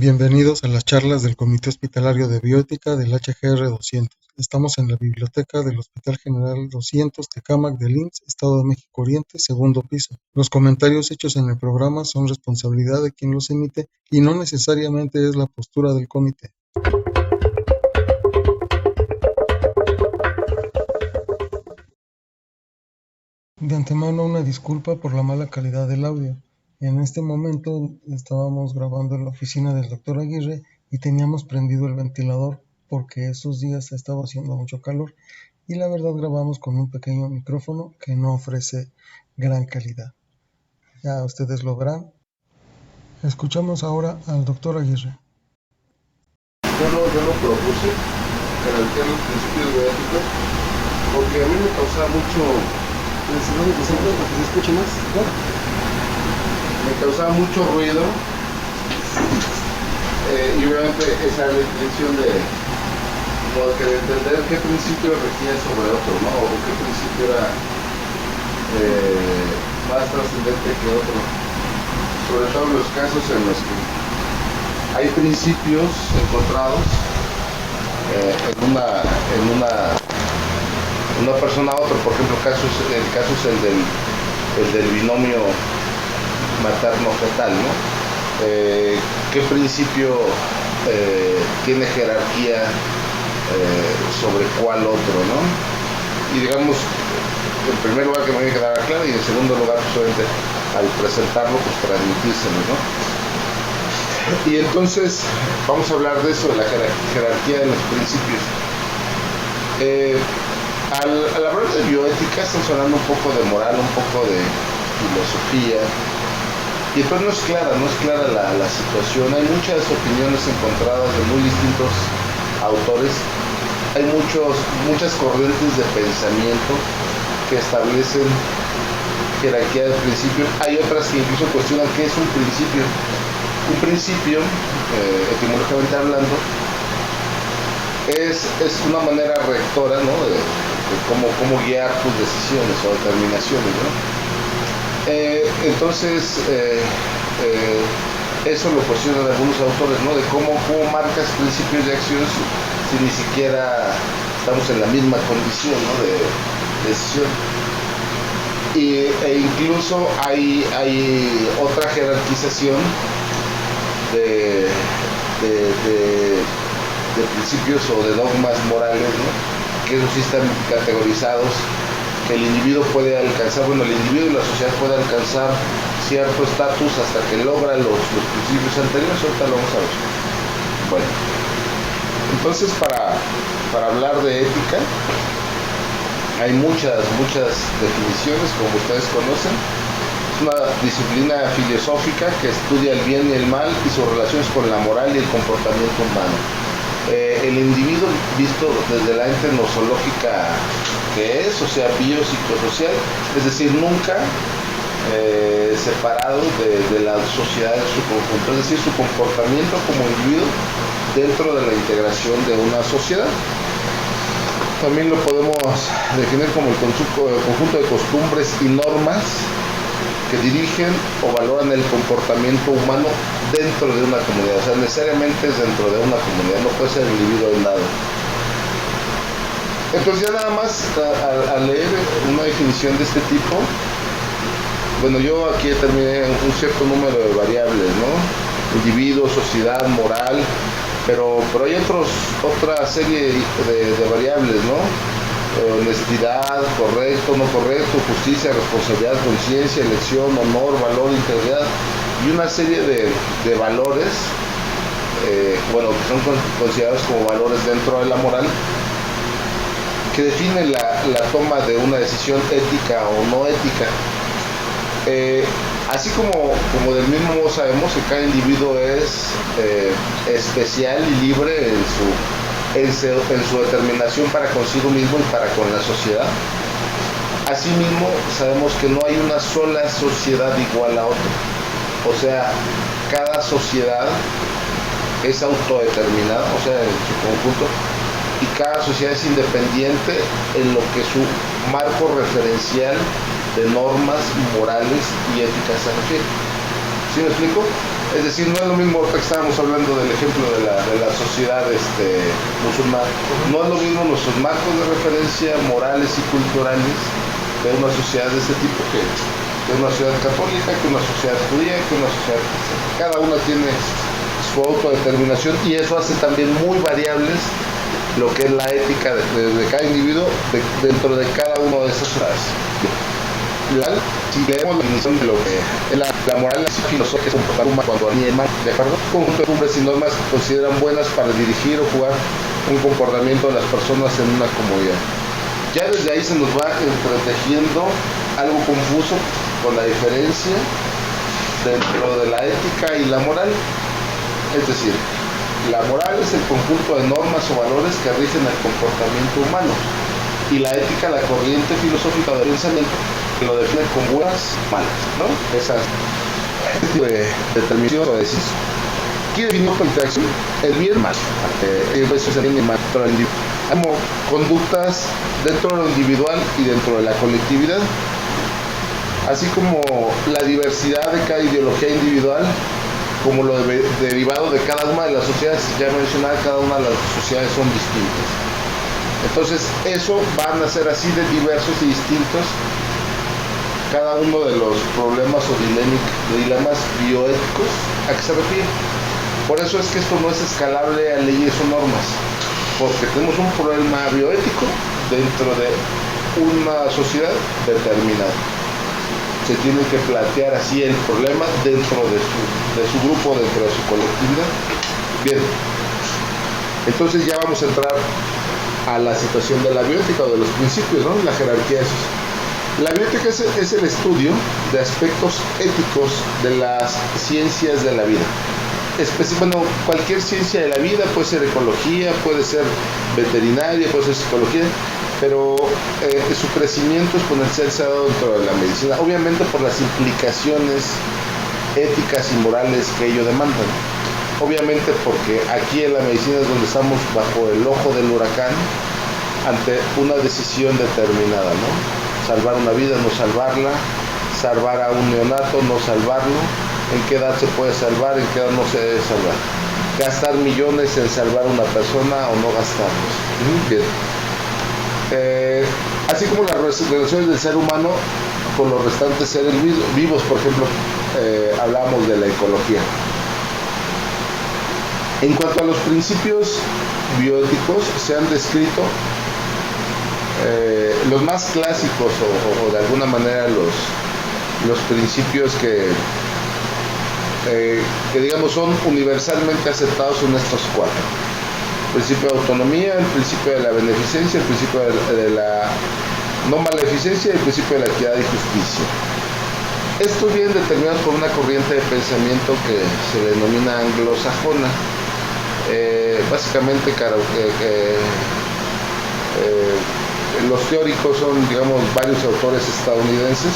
Bienvenidos a las charlas del Comité Hospitalario de Bioética del HGR 200. Estamos en la biblioteca del Hospital General 200 Tecámac del IMSS, Estado de México Oriente, segundo piso. Los comentarios hechos en el programa son responsabilidad de quien los emite y no necesariamente es la postura del comité. De antemano una disculpa por la mala calidad del audio. En este momento estábamos grabando en la oficina del doctor Aguirre y teníamos prendido el ventilador porque esos días estaba haciendo mucho calor y la verdad grabamos con un pequeño micrófono que no ofrece gran calidad. Ya ustedes lo verán. Escuchamos ahora al doctor Aguirre. Yo lo propuse, jerarquía los principios bioéticos, porque a mí me causaba mucho... para que se escuche más, ¿no? Me causaba mucho ruido y obviamente esa es la intención de entender qué principio regía sobre otro, ¿no? O qué principio era más trascendente que otro, sobre todo en los casos en los que hay principios encontrados en una persona a otra. Por ejemplo, el caso es el del binomio materno-fetal, ¿no? ¿Qué principio tiene jerarquía sobre cuál otro, ¿no? Y digamos, en primer lugar que me voy a quedar claro, y en segundo lugar, pues obviamente al presentarlo, pues transmitírselo, ¿no? Y entonces vamos a hablar de eso, de la jerarquía de los principios. Al hablar de bioética estamos hablando un poco de moral, un poco de filosofía, y entonces no es clara la situación. Hay muchas opiniones encontradas de muy distintos autores, hay muchas corrientes de pensamiento que establecen jerarquía de principios, hay otras que incluso cuestionan qué es un principio. Un principio, etimológicamente hablando, es una manera rectora, ¿no? de cómo guiar tus decisiones o determinaciones, ¿no? Entonces, eso lo cuestionan algunos autores, ¿no? De cómo marcas principios de acción si ni siquiera estamos en la misma condición, ¿no? de decisión. E incluso hay otra jerarquización de principios o de dogmas morales, ¿no? Que esos sí están categorizados, que el individuo puede alcanzar, el individuo y la sociedad puede alcanzar cierto estatus hasta que logra los principios anteriores. Ahorita lo vamos a ver. Bueno, entonces para hablar de ética hay muchas definiciones, como ustedes conocen. Es una disciplina filosófica que estudia el bien y el mal y sus relaciones con la moral y el comportamiento humano. El individuo visto desde la ente nosológica que es, o sea, biopsicosocial, es decir, nunca separado de la sociedad en su conjunto, es decir, su comportamiento como individuo dentro de la integración de una sociedad. También lo podemos definir como el conjunto de costumbres y normas que dirigen o valoran el comportamiento humano dentro de una comunidad. O sea, necesariamente es dentro de una comunidad, no puede ser el individuo aislado. Entonces ya nada más al leer una definición de este tipo, bueno, yo aquí determiné un cierto número de variables, ¿no? Individuo, sociedad, moral, pero hay otra serie de variables, ¿no? Honestidad, correcto, no correcto, justicia, responsabilidad, conciencia, elección, honor, valor, integridad y una serie de valores, que son considerados como valores dentro de la moral, que definen la toma de una decisión ética o no ética. Así como del mismo modo sabemos que cada individuo es especial y libre en su determinación para consigo mismo y para con la sociedad. Asimismo, sabemos que no hay una sola sociedad igual a otra. O sea, cada sociedad es autodeterminada, o sea, en su conjunto, y cada sociedad es independiente en lo que su marco referencial de normas morales y éticas se refiere. ¿Sí me explico? Es decir, no es lo mismo, ahorita que estábamos hablando del ejemplo de la sociedad musulmana, no es lo mismo nuestros marcos de referencia morales y culturales de una sociedad de este tipo que de una sociedad católica, que una sociedad judía, que una sociedad cristiana. Cada una tiene su autodeterminación y eso hace también muy variables lo que es la ética de cada individuo dentro de cada una de esas frases. Si leemos la definición de lo que es la moral, la filosofía es comportar cuando alguien más de acuerdo conjunto de hombres y normas que consideran buenas para dirigir o jugar un comportamiento de las personas en una comunidad. Ya desde ahí se nos va entretejiendo algo confuso con la diferencia dentro de la ética y la moral. Es decir, la moral es el conjunto de normas o valores que rigen el comportamiento humano y la ética la corriente filosófica del pensamiento que lo define con buenas malas, ¿no? Esa determinación o decisión. Aquí definimos la interacción, el bien mal, eso es el bien mal dentro del individuo. Como conductas dentro de lo individual y dentro de la colectividad, así como la diversidad de cada ideología individual, como lo derivado de cada una de las sociedades. Ya mencionaba, cada una de las sociedades son distintas. Entonces, eso van a ser así de diversos y distintos cada uno de los problemas o dilemas bioéticos a que se refiere. Por eso es que esto no es escalable a leyes o normas, porque tenemos un problema bioético dentro de una sociedad determinada. Se tiene que plantear así el problema dentro de su grupo, dentro de su colectividad. Bien, entonces ya vamos a entrar a la situación de la bioética o de los principios, ¿no? La jerarquía de esos. La bioética es el estudio de aspectos éticos de las ciencias de la vida. Bueno, cualquier ciencia de la vida, puede ser ecología, puede ser veterinaria, puede ser psicología, pero su crecimiento exponencial se ha dado dentro de la medicina, obviamente por las implicaciones éticas y morales que ello demandan. Obviamente porque aquí en la medicina es donde estamos bajo el ojo del huracán ante una decisión determinada, ¿no? Salvar una vida, no salvarla, salvar a un neonato, no salvarlo, en qué edad se puede salvar, en qué edad no se debe salvar, gastar millones en salvar a una persona o no gastarlos. Bien. Así como las relaciones del ser humano con los restantes seres vivos, por ejemplo, hablábamos de la ecología. En cuanto a los principios bioéticos, se han descrito los más clásicos o de alguna manera los principios que digamos son universalmente aceptados en estos cuatro: el principio de autonomía, el principio de la beneficencia, el principio de la no maleficencia y el principio de la equidad y justicia. Estos vienen determinados por una corriente de pensamiento que se denomina anglosajona. Básicamente los teóricos son, digamos, varios autores estadounidenses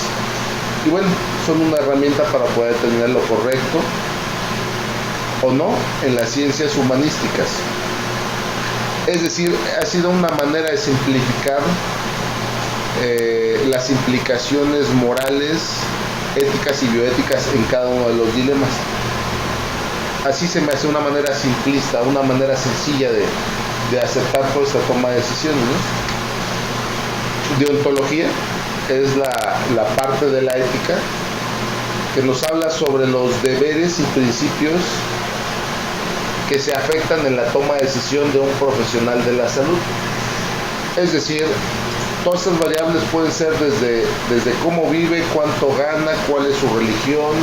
y bueno, son una herramienta para poder determinar lo correcto o no en las ciencias humanísticas. Es decir, ha sido una manera de simplificar las implicaciones morales, éticas y bioéticas en cada uno de los dilemas. Así se me hace una manera simplista, una manera sencilla de aceptar toda esta toma de decisiones, ¿no? Deontología es la parte de la ética que nos habla sobre los deberes y principios que se afectan en la toma de decisión de un profesional de la salud. Es decir, todas estas variables pueden ser desde cómo vive, cuánto gana, cuál es su religión,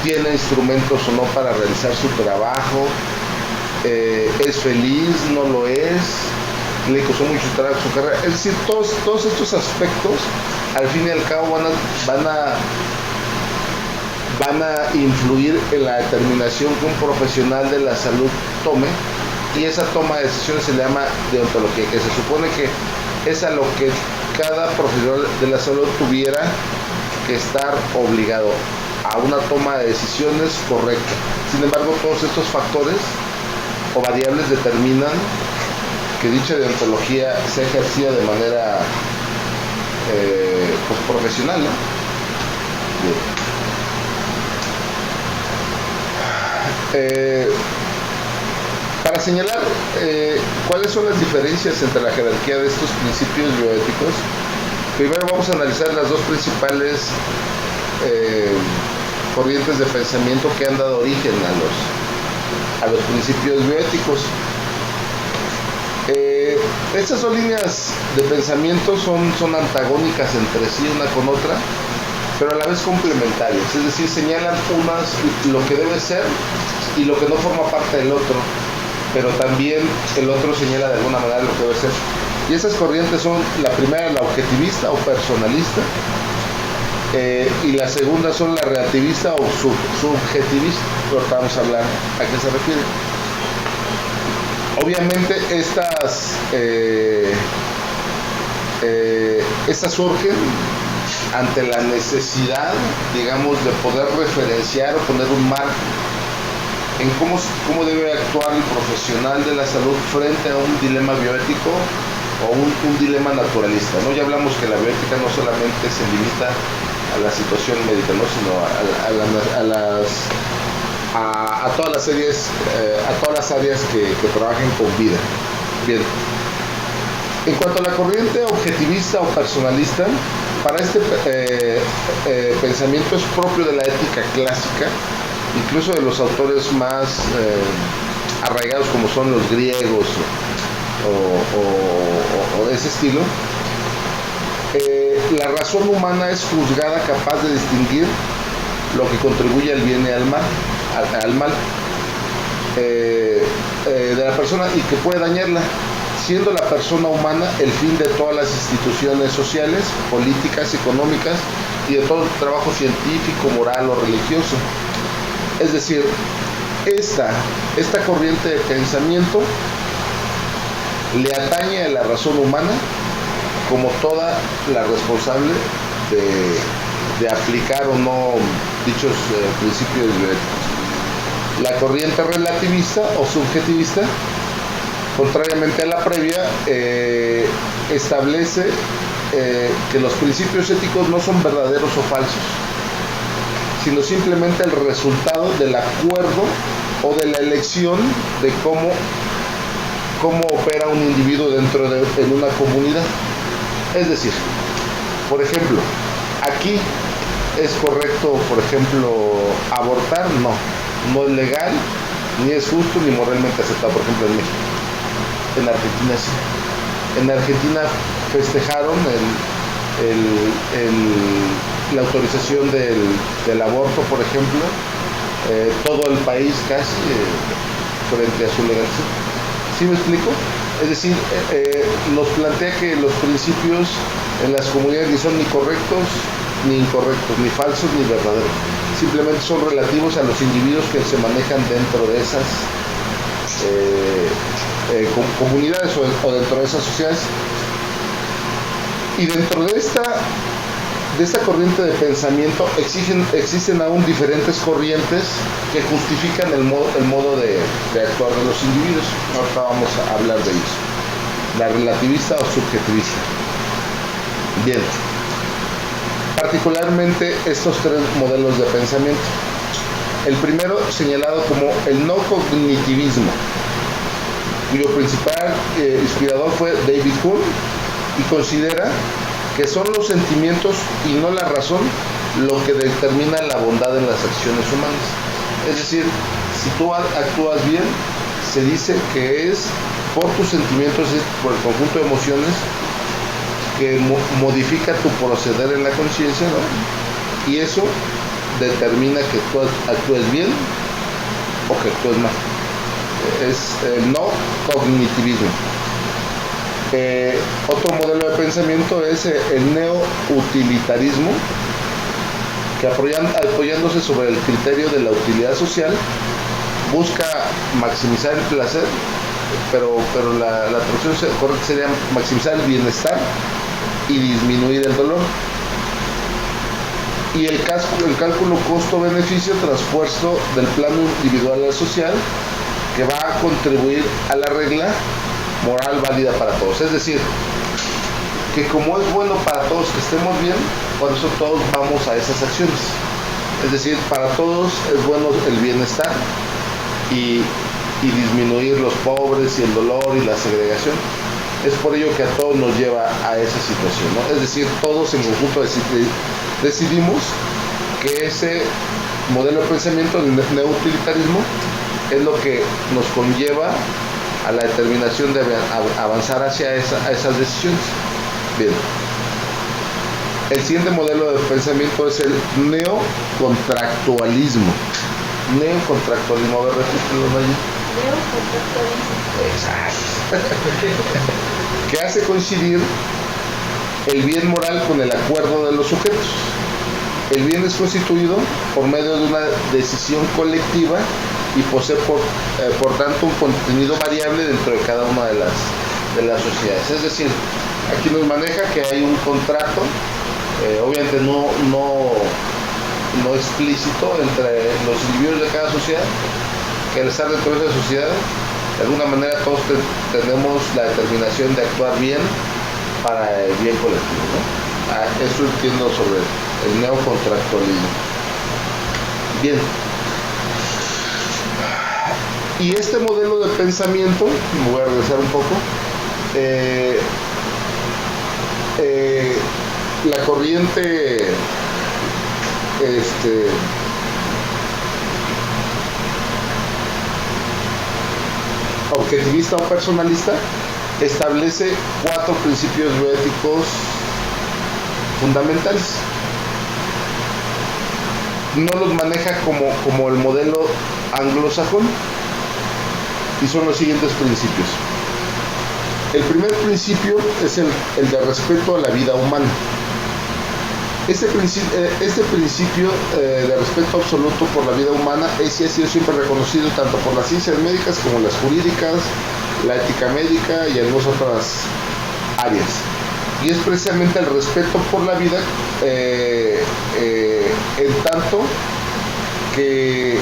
tiene instrumentos o no para realizar su trabajo, es feliz, no lo es, le costó mucho trabajo su carrera. Es decir, todos estos aspectos al fin y al cabo van a influir en la determinación que un profesional de la salud tome, y esa toma de decisiones se le llama deontología, que se supone que es a lo que cada profesional de la salud tuviera que estar obligado a una toma de decisiones correcta. Sin embargo, todos estos factores o variables determinan que dicha deontología sea ejercida de manera profesional, ¿no? Para señalar cuáles son las diferencias entre la jerarquía de estos principios bioéticos, primero vamos a analizar las dos principales corrientes de pensamiento que han dado origen a los principios bioéticos. Estas dos líneas de pensamiento son antagónicas entre sí una con otra, pero a la vez complementarias, es decir, señalan unas lo que debe ser y lo que no forma parte del otro, pero también el otro señala de alguna manera lo que debe ser. Y esas corrientes son, la primera, la objetivista o personalista, y la segunda son la relativista o subjetivista. Ahorita vamos a hablar a qué se refiere. Obviamente estas surgen ante la necesidad, digamos, de poder referenciar o poner un marco en cómo debe actuar el profesional de la salud frente a un dilema bioético o un dilema naturalista, ¿no? Ya hablamos que la bioética no solamente se limita a la situación médica, ¿no? Sino a todas las áreas que trabajen con vida. Bien. En cuanto a la corriente objetivista o personalista, para este pensamiento es propio de la ética clásica, incluso de los autores más arraigados como son los griegos o de ese estilo. La razón humana es juzgada capaz de distinguir lo que contribuye al bien y al mal de la persona y que puede dañarla, siendo la persona humana el fin de todas las instituciones sociales, políticas, económicas y de todo trabajo científico, moral o religioso. Es decir, esta corriente de pensamiento le atañe a la razón humana como toda la responsable de aplicar o no dichos principios bioéticos. La corriente relativista o subjetivista, contrariamente a la previa, establece que los principios éticos no son verdaderos o falsos, sino simplemente el resultado del acuerdo o de la elección de cómo opera un individuo en una comunidad. Es decir, por ejemplo, aquí es correcto, por ejemplo, abortar, no es legal, ni es justo, ni moralmente aceptado, por ejemplo, en México. En Argentina sí. En Argentina festejaron la autorización del aborto, por ejemplo, todo el país casi frente a su legalización. ¿Sí me explico? Es decir, nos plantea que los principios en las comunidades ni son ni correctos ni incorrectos, ni falsos ni verdaderos. Simplemente son relativos a los individuos que se manejan dentro de esas comunidades o dentro de esas sociedades. Y dentro de esta corriente de pensamiento existen aún diferentes corrientes que justifican el modo de actuar de los individuos. Ahorita vamos a hablar de ellos. La relativista o subjetivista. Bien. Particularmente estos tres modelos de pensamiento. El primero señalado como el no cognitivismo, cuyo principal inspirador fue David Hume, y considera que son los sentimientos y no la razón lo que determina la bondad en las acciones humanas. Es decir, si tú actúas bien, se dice que es por tus sentimientos, es por el conjunto de emociones que modifica tu proceder en la conciencia, ¿no? Y eso determina que tú actúes bien o que actúes mal. Es el no cognitivismo. Otro modelo de pensamiento es el neo-utilitarismo, que apoyándose sobre el criterio de la utilidad social, busca maximizar el placer, pero la traducción correcta sería maximizar el bienestar y disminuir el dolor. Y el cálculo costo-beneficio transpuesto del plano individual al social, que va a contribuir a la regla moral válida para todos. Es decir, que como es bueno para todos que estemos bien, por eso todos vamos a esas acciones. Es decir, para todos es bueno el bienestar y disminuir los pobres y el dolor y la segregación. Es por ello que a todos nos lleva a esa situación, ¿no? Es decir, todos en conjunto decidimos que ese modelo de pensamiento del neoutilitarismo es lo que nos conlleva a la determinación de avanzar hacia esas decisiones. Bien. El siguiente modelo de pensamiento es el neocontractualismo. Neocontractualismo, a ver, repítelo, Naya. Neocontractualismo. Exacto. Que hace coincidir el bien moral con el acuerdo de los sujetos. El bien es constituido por medio de una decisión colectiva y posee por tanto un contenido variable dentro de cada una de las sociedades. Es decir, aquí nos maneja que hay un contrato, obviamente no explícito, entre los individuos de cada sociedad, que al estar dentro de esa sociedad, de alguna manera todos tenemos la determinación de actuar bien para el bien colectivo, ¿no? Eso entiendo sobre el neocontractualismo. Bien. Y este modelo de pensamiento, me voy a regresar un poco, la corriente objetivista o personalista establece 4 principios bioéticos fundamentales. No los maneja como el modelo anglosajón, y son los siguientes principios. El primer principio es el de respeto a la vida humana. Este principio de respeto absoluto por la vida humana es y ha sido siempre reconocido tanto por las ciencias médicas como las jurídicas, la ética médica y algunas otras áreas. Y es precisamente el respeto por la vida en tanto que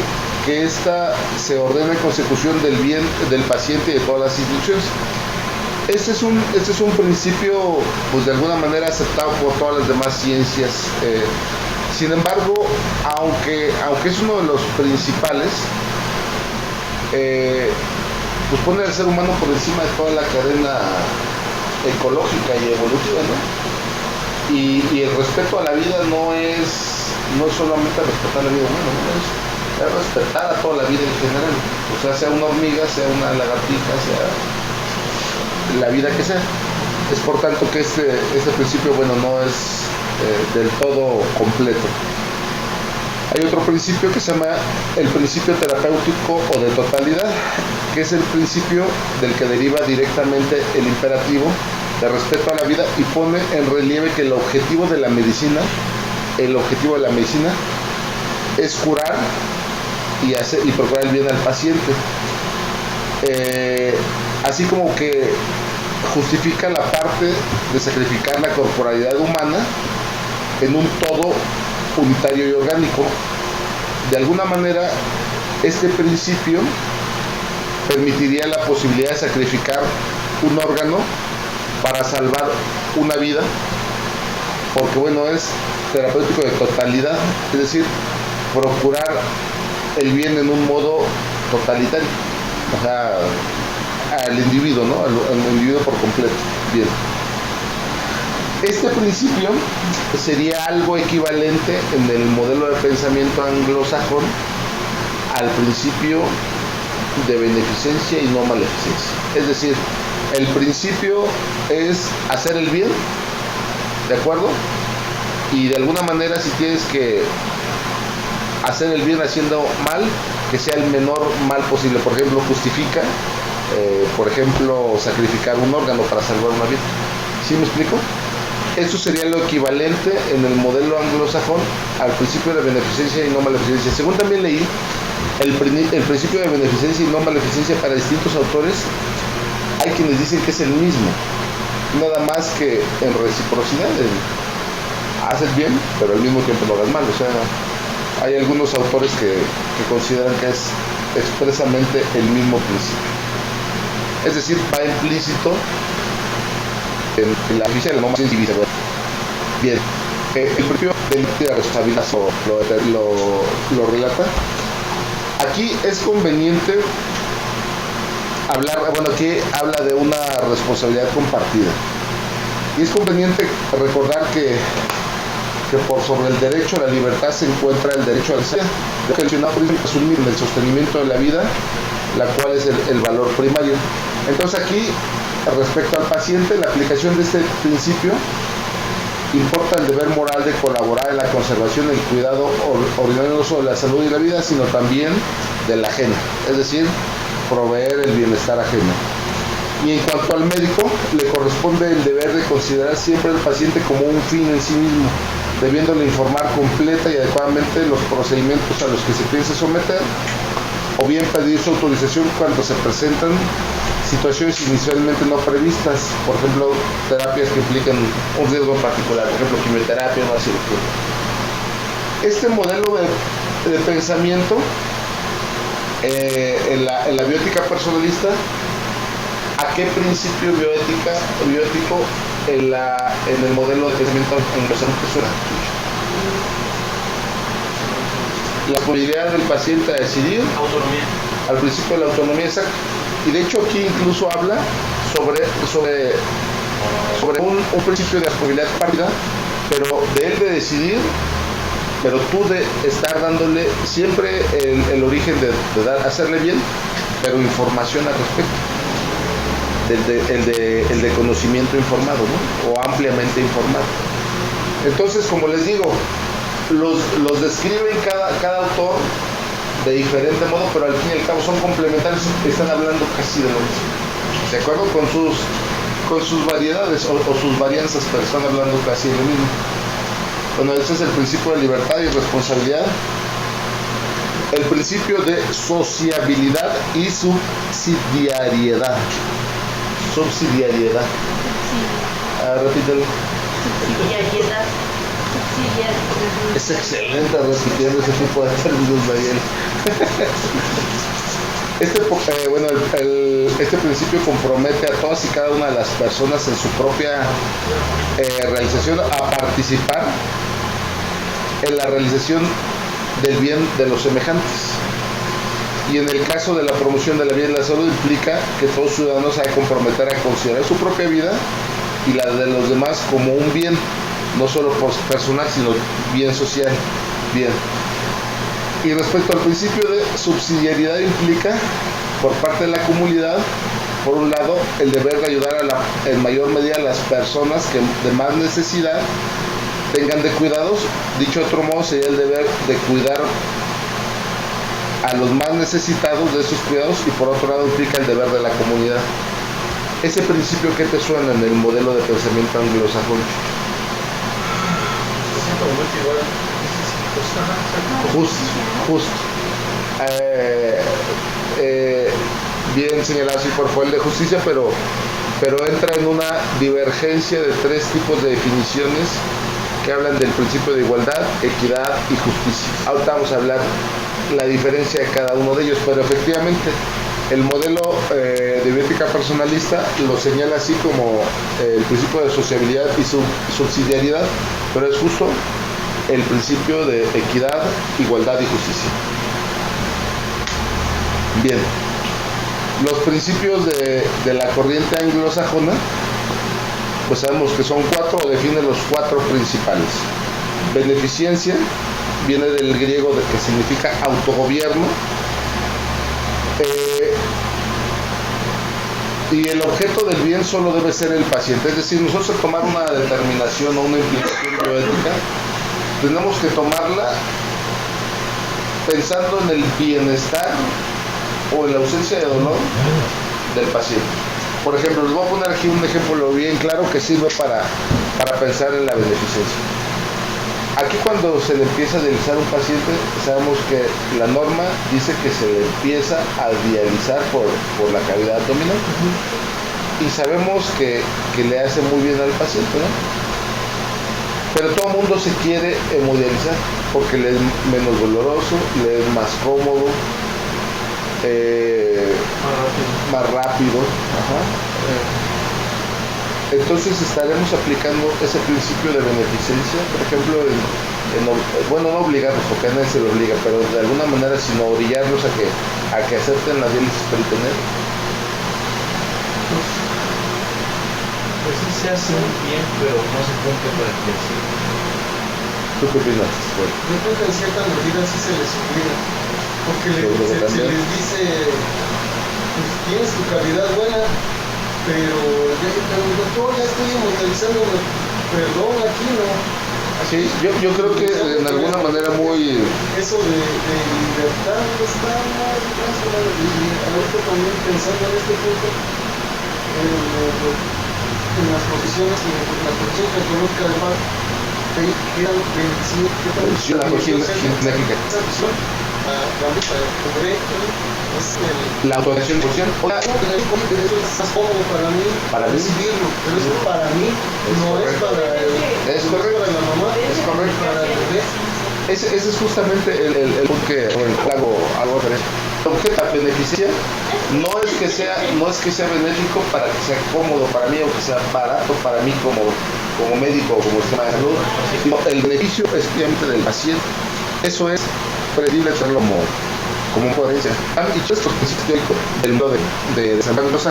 ésta se ordena en consecución del bien del paciente y de todas las instituciones. Este es un principio, pues de alguna manera aceptado por todas las demás ciencias. Sin embargo, aunque es uno de los principales, pues pone al ser humano por encima de toda la cadena ecológica y evolutiva, ¿no? Y el respeto a la vida no es solamente respetar la vida humana, ¿no? Es respetar a toda la vida en general. O sea una hormiga, sea una lagartija, sea la vida que sea. Es por tanto que este principio, bueno, no es del todo completo. Hay otro principio que se llama el principio terapéutico o de totalidad, que es el principio del que deriva directamente el imperativo de respeto a la vida y pone en relieve que el objetivo de la medicina es curar y procurar el bien al paciente. Así como que justifica la parte de sacrificar la corporalidad humana en un todo unitario y orgánico. De alguna manera, este principio permitiría la posibilidad de sacrificar un órgano para salvar una vida, porque bueno, es terapéutico de totalidad, es decir, procurar el bien en un modo totalitario, o sea, al individuo, ¿no? Al individuo por completo. Bien. Este principio sería algo equivalente en el modelo de pensamiento anglosajón al principio de beneficencia y no maleficencia. Es decir, el principio es hacer el bien, ¿de acuerdo? Y de alguna manera, si tienes que hacer el bien haciendo mal, que sea el menor mal posible. Por ejemplo, justifica, por ejemplo, sacrificar un órgano para salvar una vida. ¿Sí me explico? Eso sería lo equivalente en el modelo anglosajón al principio de beneficencia y no maleficencia. Según también leí, el principio de beneficencia y no maleficencia para distintos autores, hay quienes dicen que es el mismo, nada más que en reciprocidad, haces bien, pero al mismo tiempo no hagas mal. O sea, hay algunos autores que consideran que es expresamente el mismo principio. Es decir, va implícito en la justicia de la norma civil. Bien, el principio de la responsabilidad lo relata Aquí es conveniente hablar, bueno, aquí habla de una responsabilidad compartida. Y es conveniente recordar que por sobre el derecho a la libertad se encuentra el derecho al ser, que el sostenimiento de la vida, la cual es el valor primario. Entonces aquí, respecto al paciente, la aplicación de este principio importa el deber moral de colaborar en la conservación y el cuidado ordinario no solo de la salud y la vida, sino también de la ajena, es decir, proveer el bienestar ajeno. Y en cuanto al médico, le corresponde el deber de considerar siempre al paciente como un fin en sí mismo, debiéndole informar completa y adecuadamente los procedimientos a los que se piensa someter, o bien pedir su autorización cuando se presentan situaciones inicialmente no previstas, por ejemplo, terapias que implican un riesgo particular, por ejemplo, quimioterapia o una cirugía. Este modelo de pensamiento en la bioética personalista, ¿a qué principio bioético en el modelo de pensamiento anglosajono? La posibilidad del paciente a decidir, autonomía, al principio de la autonomía, exacta. Y de hecho aquí incluso habla sobre un principio de responsabilidad compartida, pero de él de decidir, pero tú de estar dándole siempre el origen de hacerle bien, pero información al respecto, el de conocimiento informado, ¿no? O ampliamente informado. Entonces, como les digo, los describen cada autor de diferente modo, pero al fin y al cabo son complementarios, están hablando casi de lo mismo, ¿de acuerdo? Con sus variedades o sus varianzas, pero están hablando casi de lo mismo. Bueno, ese es el principio de libertad y responsabilidad, el principio de sociabilidad y subsidiariedad. Subsidiariedad. Repítelo. Subsidiariedad. Es excelente repitiendo ese tipo de términos, Mariel. Este principio compromete a todas y cada una de las personas en su propia realización a participar en la realización del bien de los semejantes. Y en el caso de la promoción de la vida y la salud implica que todos los ciudadanos se han de comprometer a considerar su propia vida y la de los demás como un bien, no solo personal, sino bien social. Bien. Y respecto al principio de subsidiariedad implica, por parte de la comunidad, por un lado, el deber de ayudar en mayor medida a las personas que de más necesidad tengan de cuidados. Dicho de otro modo, sería el deber de cuidar a los más necesitados de esos cuidados, y por otro lado implica el deber de la comunidad. Ese principio, ¿qué te suena en el modelo de pensamiento anglosajón? Justo. Bien señalado, sí, por fue el de justicia, pero entra en una divergencia de tres tipos de definiciones que hablan del principio de igualdad, equidad y justicia. Ahorita vamos a hablar la diferencia de cada uno de ellos, pero efectivamente el modelo de bioética personalista lo señala así como el principio de sociabilidad y subsidiariedad, pero es justo el principio de equidad, igualdad y justicia. Bien, los principios de la corriente anglosajona, pues sabemos que son cuatro, o definen los cuatro principales. Beneficencia, viene del griego que significa autogobierno, y el objeto del bien solo debe ser el paciente. Es decir, nosotros tomar una determinación o una implicación bioética, tenemos que tomarla pensando en el bienestar o en la ausencia de dolor del paciente. Por ejemplo, les voy a poner aquí un ejemplo bien claro que sirve para pensar en la beneficencia. Aquí, cuando se le empieza a dializar un paciente, sabemos que la norma dice que se le empieza a dializar por la cavidad abdominal, y sabemos que le hace muy bien al paciente, ¿no? Pero todo el mundo se quiere hemodializar porque le es menos doloroso, le es más cómodo, más rápido. Ajá. Entonces estaremos aplicando ese principio de beneficencia, por ejemplo, bueno, no obligarlos, porque a nadie se lo obliga, pero de alguna manera sino orillarlos a que acepten la diálisis peritoneal. Pues sí se hace muy bien, pero no se cumple con el principio. ¿Tú qué opinas? Bueno. Yo creo que en cierta medida sí se les obliga, porque se les dice, pues tienes tu calidad buena, pero doctor, ya estoy inmortalizándome, perdón, aquí no. Sí, yo creo que en alguna manera muy... Eso de libertad está más y ahorita también pensando en este punto, en las posiciones que conozca el mar, eran 25, ¿qué tal? La posición genética. La autorización de posición. Eso es más cómodo para mí decidirlo, pero eso para mí no es para la mamá, es correcto. Para el bebé. Ese es justamente el punto que hago referencia. El objeto de beneficencia no es que sea benéfico para que sea cómodo para mí o que sea barato para mí como médico o como sistema de salud, sino el beneficio es simplemente del paciente. Eso es preferible tenerlo como coherencia. Y todo esto del mundo de San Rosa,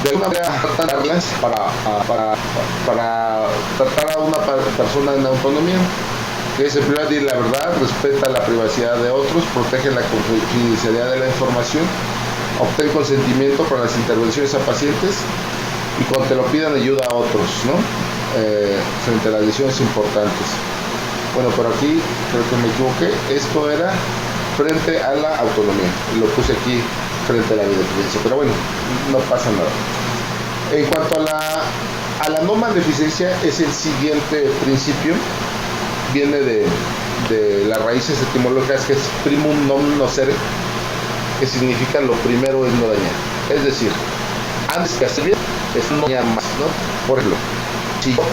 de alguna manera darlas para tratar a una persona en autonomía, que es en primer lugar la verdad, respeta la privacidad de otros, protege la confidencialidad de la información, obtén consentimiento para las intervenciones a pacientes y cuando te lo pidan ayuda a otros, ¿no? Frente a las decisiones importantes. Bueno, pero aquí creo que me equivoqué. Esto era frente a la autonomía. Lo puse aquí frente a la beneficencia. Pero bueno, no pasa nada. En cuanto a la no maleficencia, es el siguiente principio. Viene de las raíces etimológicas, que es primum non nocere, que significa lo primero es no dañar. Es decir, antes que hacer bien, es no dañar más, ¿no? Por ejemplo, si yo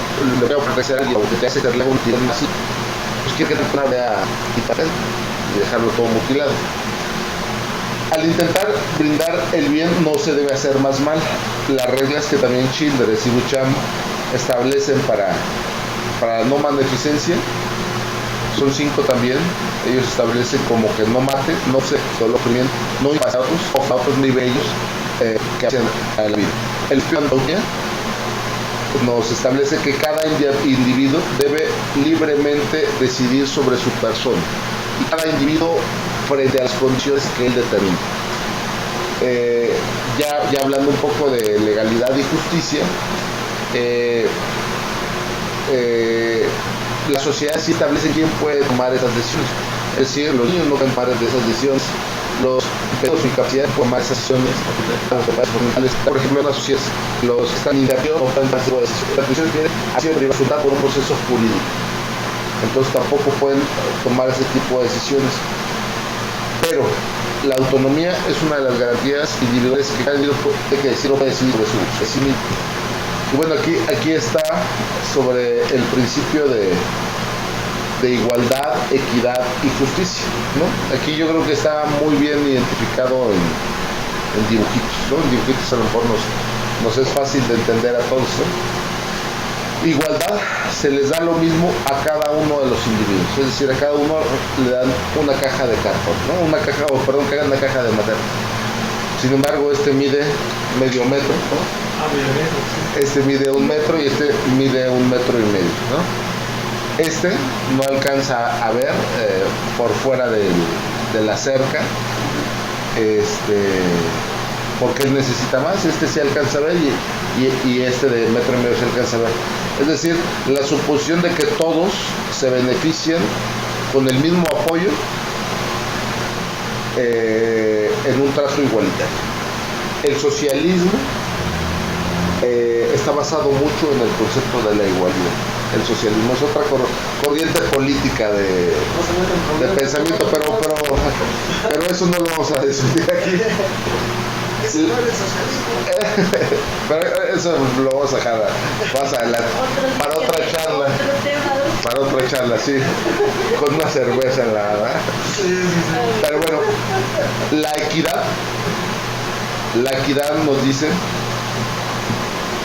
le voy a ofrecer a alguien que te hace hacerle un tirón así, pues quiero que te ponga a quitar y dejarlo todo mutilado. Al intentar brindar el bien no se debe hacer más mal. Las reglas que también Childress y Duchamp establecen para la no maleficencia son 5 también. Ellos establecen como que no mate, no se solo bien, no impasa a otros ni bellos que hacen a la vida. El Antaunia nos establece que cada individuo debe libremente decidir sobre su persona y cada individuo frente a las condiciones que él determina. Ya hablando un poco de legalidad y justicia, la sociedad sí establece quién puede tomar esas decisiones. Es decir, los niños no pueden tomar esas decisiones, los pedos sin capacidad de tomar esas decisiones. Por ejemplo, en la sociedad, los que están inactivos no pueden tomar esas decisiones. Las decisiones tienen sido resultado por un proceso jurídico. Entonces tampoco pueden tomar ese tipo de decisiones. Pero la autonomía es una de las garantías individuales que cada individuo puede decidir sobre sí mismo. Y bueno, aquí está sobre el principio de igualdad, equidad y justicia, ¿no? Aquí yo creo que está muy bien identificado en dibujitos, ¿no? En dibujitos a lo mejor nos es fácil de entender a todos, ¿no? Igualdad, se les da lo mismo a cada uno de los individuos, es decir, a cada uno le dan una caja de cartón, ¿no? Una caja de madera. Sin embargo, este mide medio metro, ¿no? Este mide 1 metro y este mide 1,5 metros, ¿no? Este no alcanza a ver por fuera de la cerca, porque él necesita más. Este sí alcanza a ver y este de 1,5 metros se alcanza a ver. Es decir, la suposición de que todos se benefician con el mismo apoyo en un trazo igualitario. El socialismo está basado mucho en el concepto de la igualdad. El socialismo es otra corriente política de pensamiento, pero eso no lo vamos a discutir aquí. Ese no es el socialismo. Pero eso lo vamos a dejar más adelante para otra charla. Para otra charla, sí, con una cerveza en la ¿verdad? Sí. Pero bueno, la equidad nos dice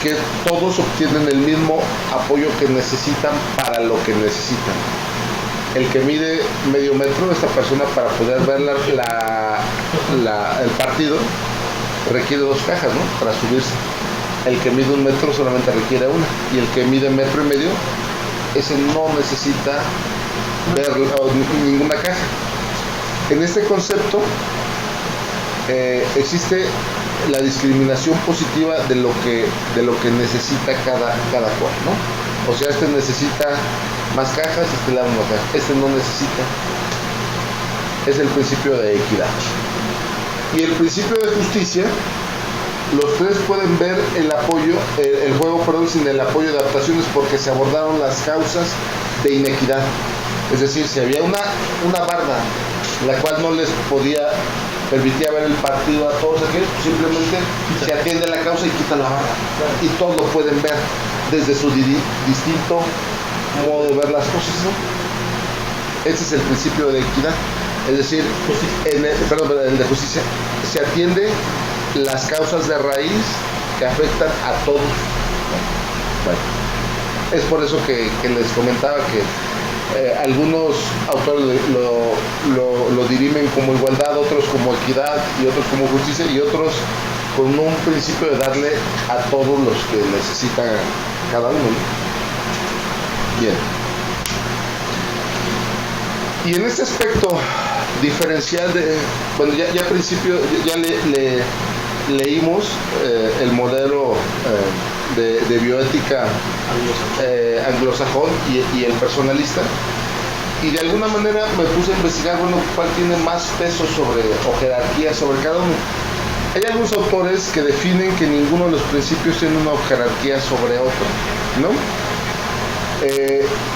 que todos obtienen el mismo apoyo que necesitan para lo que necesitan. El que mide medio metro, esta persona para poder ver el partido requiere 2 cajas, ¿no? Para subirse. El que mide 1 metro solamente requiere una, y el que mide 1,5 metros, ese no necesita ver ninguna caja. En este concepto existe la discriminación positiva de lo que necesita cada cual, ¿no? O sea, este necesita más cajas, este le da una caja, este no necesita. Es el principio de equidad. Y el principio de justicia, los 3 pueden ver el juego sin el apoyo de adaptaciones, porque se abordaron las causas de inequidad. Es decir, si había una barda la cual no les permitía ver el partido a todos aquellos, pues simplemente se atiende la causa y quitan la barra, y todos lo pueden ver desde su distinto modo de ver las cosas, ¿no? Ese es el principio de equidad, es decir, el de justicia. Se atiende las causas de raíz que afectan a todos. Bueno, es por eso que les comentaba que algunos autores lo dirimen como igualdad, otros como equidad, y otros como justicia, y otros con un principio de darle a todos los que necesitan cada uno, ¿no? Bien. Y en este aspecto diferencial ya al principio ya leímos el modelo de bioética anglosajón y el personalista, y de alguna manera me puse a investigar, cuál tiene más peso o jerarquía sobre cada uno. Hay algunos autores que definen que ninguno de los principios tiene una jerarquía sobre otro, ¿no?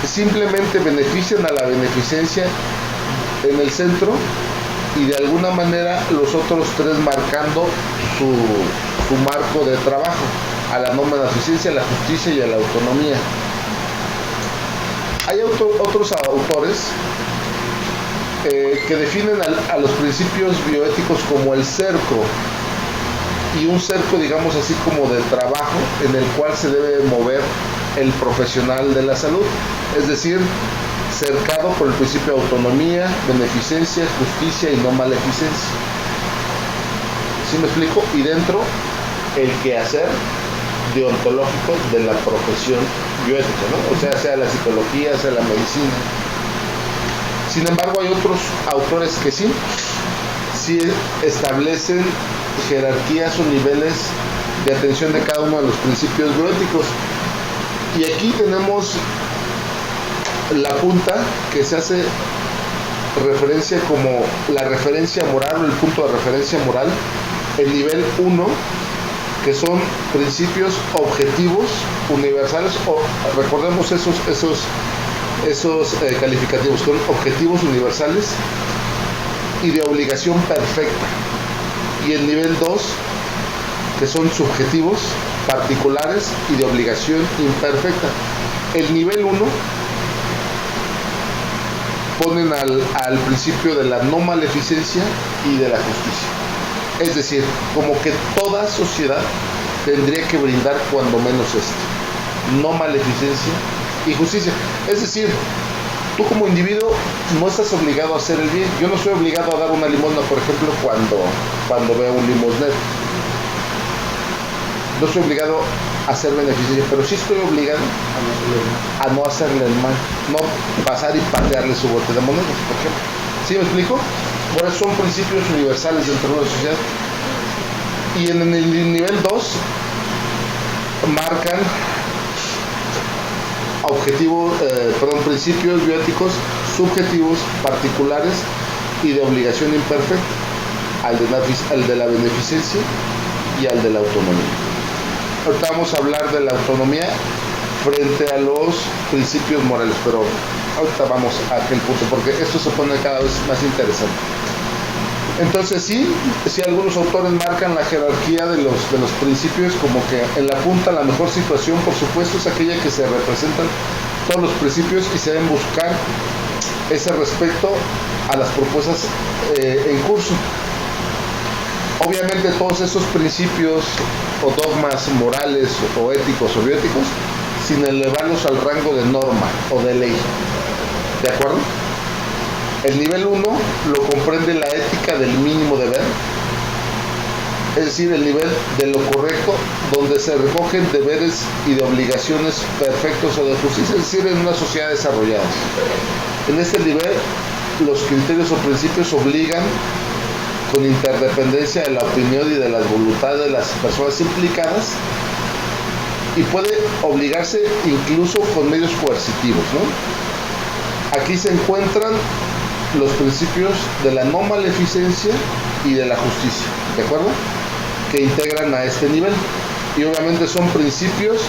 Simplemente benefician a la beneficencia en el centro, y de alguna manera los otros 3 marcando su marco de trabajo, a la no beneficencia, a la justicia y a la autonomía. Hay otros autores que definen a los principios bioéticos como el cerco, y un cerco, digamos así, como de trabajo en el cual se debe mover el profesional de la salud, es decir, cercado por el principio de autonomía, beneficencia, justicia y no maleficencia. ¿Sí me explico? Y dentro, el quehacer deontológico de la profesión bioética, ¿no? O sea la psicología, sea la medicina. Sin embargo, hay otros autores que sí establecen jerarquías o niveles de atención de cada uno de los principios bioéticos. Y aquí tenemos la punta, que se hace referencia como la referencia moral, o el punto de referencia moral, el nivel 1, que son principios objetivos universales, o recordemos esos calificativos, son objetivos universales y de obligación perfecta. Y el nivel 2, que son subjetivos, particulares y de obligación imperfecta. El nivel 1 ponen al principio de la no maleficencia y de la justicia. Es decir, como que toda sociedad tendría que brindar cuando menos esto: no maleficencia y justicia. Es decir, tú como individuo no estás obligado a hacer el bien. Yo no soy obligado a dar una limosna, por ejemplo, cuando veo un limosnero. No soy obligado a hacer beneficio, pero sí estoy obligado a no hacerle el mal, no pasar y patearle su bote de monedas, por ejemplo. ¿Sí me explico? Por eso son principios universales dentro de la sociedad. Y en el nivel 2 marcan principios bioéticos subjetivos, particulares y de obligación imperfecta, al de la beneficencia y al de la autonomía. Ahorita vamos a hablar de la autonomía frente a los principios morales, pero ahorita vamos a aquel punto, porque esto se pone cada vez más interesante. Entonces sí algunos autores marcan la jerarquía de los principios, como que en la punta la mejor situación, por supuesto, es aquella que se representan todos los principios y se deben buscar ese respecto a las propuestas en curso. Obviamente todos esos principios o dogmas morales o éticos o bioéticos sin elevarlos al rango de norma o de ley. ¿De acuerdo? El nivel 1 lo comprende la ética del mínimo deber, es decir, el nivel de lo correcto, donde se recogen deberes y de obligaciones perfectos o de justicia, es decir, en una sociedad desarrollada. En este nivel, los criterios o principios obligan con interdependencia de la opinión y de las voluntades de las personas implicadas, y puede obligarse incluso con medios coercitivos, ¿no? Aquí se encuentran los principios de la no maleficencia y de la justicia, ¿de acuerdo?, que integran a este nivel, y obviamente son principios